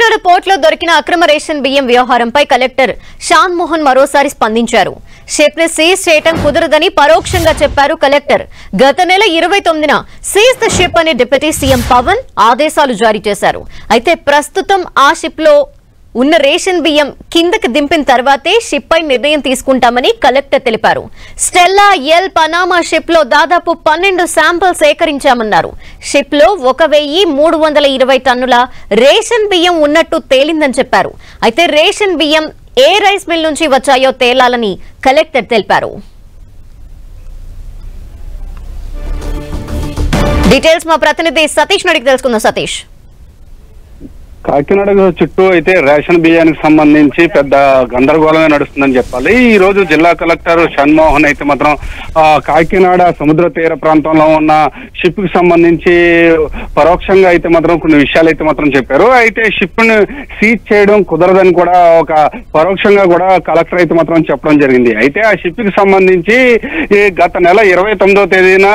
కాకినాడ పోర్టులో దొరికిన అక్రమ రేషన్ బియ్యం వ్యవహారంపై కలెక్టర్ షాన్ మోహన్ మరోసారి స్పందించారు. షిప్ ని సీజ్ చేయడం కుదరదని పరోక్షంగా చెప్పారు కలెక్టర్. గత నెల 29న సీజ్ ద షిప్ అని డిప్యూటీ సీఎం పవన్ ఆదేశాలు జారీ చేశారు. అయితే ప్రస్తుతం ఆ షిప్ లో ఉన్న రేషన్ బియ్యం కిందకి దింపిన తర్వాతే షిప్ పై నిర్ణయం తీసుకుంటామని కలెక్టర్ తెలిపారు. స్టెల్లా ఎల్ పనామా షిప్ లో దాదాపు 12 శాంపిల్ సేకరించామన్నారు. షిప్ లో 1320 టన్నుల రేషన్ బియ్యం ఉన్నట్టు తేలిందని చెప్పారు. అయితే రేషన్ బియ్యం ఏ రైస్ మిల్ నుంచి వచ్చాయో తేలాలని కలెక్టర్ తెలిపారు. డీటెయిల్స్ మా ప్రతినిధి సతీష్ అడిగి తెలుసుకుందాం. సతీష్, కాకినాడ చుట్టూ అయితే రేషన్ బియ్యానికి సంబంధించి పెద్ద గందరగోళమే నడుస్తుందని చెప్పాలి. ఈ రోజు జిల్లా కలెక్టర్ షణ్మోహన్ అయితే మాత్రం కాకినాడ సముద్ర తీర ప్రాంతంలో ఉన్న షిప్ కి సంబంధించి పరోక్షంగా అయితే మాత్రం కొన్ని విషయాలు అయితే మాత్రం చెప్పారు. అయితే షిప్ ను సీజ్ చేయడం కుదరదని కూడా ఒక పరోక్షంగా కూడా కలెక్టర్ అయితే మాత్రం చెప్పడం జరిగింది. అయితే ఆ షిప్ కి సంబంధించి గత నెల 29వ తేదీన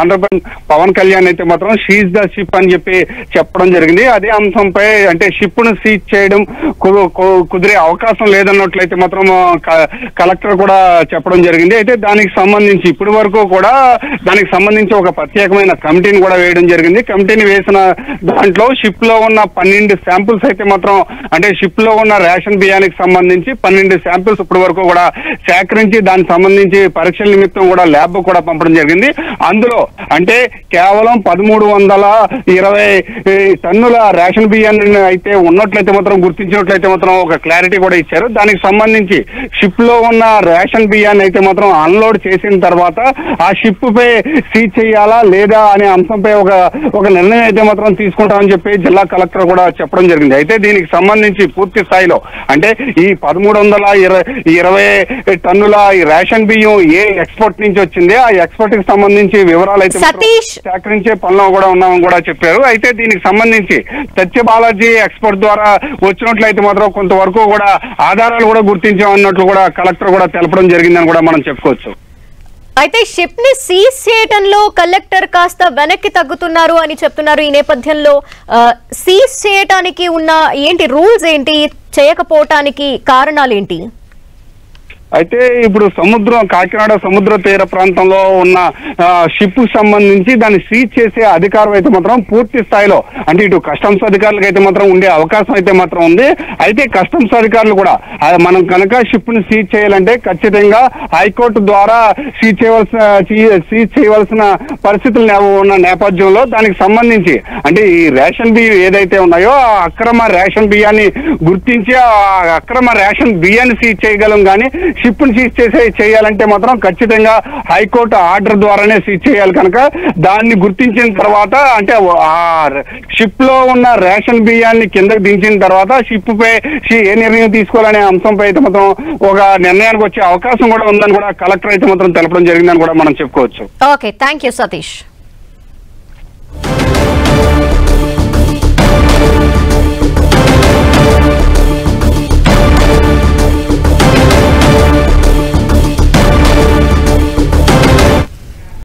ఆంధ్రప్రదేశ్ పవన్ కళ్యాణ్ అయితే మాత్రం సీజ్ ద షిప్ అని చెప్పి చెప్పడం జరిగింది. అదే అంశంపై అంటే షిప్ ను సీజ్ చేయడం కుదిరే అవకాశం లేదన్నట్లయితే మాత్రం కలెక్టర్ కూడా చెప్పడం జరిగింది. అయితే దానికి సంబంధించి ఇప్పటి వరకు కూడా దానికి సంబంధించి ఒక ప్రత్యేకమైన కమిటీని కూడా వేయడం జరిగింది. కమిటీని వేసిన దాంట్లో షిప్ లో ఉన్న 12 శాంపిల్స్ అయితే మాత్రం అంటే షిప్ లో ఉన్న రేషన్ బియ్యానికి సంబంధించి 12 శాంపిల్స్ ఇప్పటి వరకు కూడా సేకరించి దానికి సంబంధించి పరీక్షల నిమిత్తం కూడా ల్యాబ్ కూడా పంపడం జరిగింది. అందులో అంటే కేవలం 1320 టన్నుల రేషన్ బియ్యాన్ని అయితే ఉన్నట్లయితే మాత్రం గుర్తించినట్లయితే మాత్రం ఒక క్లారిటీ కూడా ఇచ్చారు. దానికి సంబంధించి షిప్ లో ఉన్న రేషన్ బియ్యాన్ని అయితే మాత్రం అన్లోడ్ చేసిన తర్వాత ఆ షిప్ పై సీజ్ చేయాలా లేదా అనే అంశంపై ఒక నిర్ణయం అయితే మాత్రం తీసుకుంటామని చెప్పి జిల్లా కలెక్టర్ కూడా చెప్పడం జరిగింది. అయితే దీనికి సంబంధించి పూర్తి స్థాయిలో అంటే ఈ 1320 టన్నుల ఈ రేషన్ బియ్యం ఏ ఎక్స్పోర్ట్ నుంచి వచ్చింది, ఆ ఎక్స్పోర్ట్ కి సంబంధించి వివరాలు అయితే సేకరించే పనిలో కూడా ఉన్నామని కూడా చెప్పారు. అయితే దీనికి సంబంధించి సత్యబాలాజీ ఎక్స్పోర్ట్ ద్వారా వచ్చినట్లయితే మాత్రం కొంతవరకు కూడా ఆధారాలు కూడా గుర్తించామన్నట్లు కూడా కలెక్టర్ కూడా తెలపడం జరిగిందని కూడా మనం చెప్పుకోవచ్చు. అయితే షిప్ ని సీజ్ చేయడంలో కలెక్టర్ కాస్త వెనక్కి తగ్గుతున్నారు అని చెప్తున్నారు. ఈ నేపథ్యంలో సీజ్ చేయడానికి ఉన్న ఏంటి రూల్స్ ఏంటి, చేయకపోవటానికి కారణాలు ఏంటి? అయితే ఇప్పుడు కాకినాడ సముద్ర తీర ప్రాంతంలో ఉన్న షిప్ కు సంబంధించి దాన్ని సీజ్ చేసే అధికారం అయితే మాత్రం పూర్తి స్థాయిలో అంటే ఇటు కస్టమ్స్ అధికారులకు అయితే మాత్రం ఉండే అవకాశం అయితే మాత్రం ఉంది. అయితే కస్టమ్స్ అధికారులు కూడా మనం కనుక షిప్ ని సీజ్ చేయాలంటే ఖచ్చితంగా హైకోర్టు ద్వారా సీజ్ చేయవలసిన పరిస్థితులు ఉన్న నేపథ్యంలో దానికి సంబంధించి అంటే ఈ రేషన్ బియ్యం ఏదైతే ఉన్నాయో ఆ అక్రమ రేషన్ బియ్యాన్ని గుర్తించి ఆ అక్రమ రేషన్ బియ్యాన్ని సీజ్ చేయగలం. కానీ షిప్ ని సీజ్ చేయాలంటే మాత్రం ఖచ్చితంగా హైకోర్టు ఆర్డర్ ద్వారానే సీజ్ చేయాలి. కనుక దాన్ని గుర్తించిన తర్వాత అంటే ఆ షిప్ లో ఉన్న రేషన్ బియ్యాన్ని కిందకి దించిన తర్వాత షిప్ పై ఏ నిర్ణయం తీసుకోవాలనే అంశంపై అయితే మాత్రం ఒక నిర్ణయానికి వచ్చే అవకాశం కూడా ఉందని కూడా కలెక్టర్ అయితే మాత్రం తెలపడం జరిగిందని కూడా మనం చెప్పుకోవచ్చు. Okay, thank you Satish.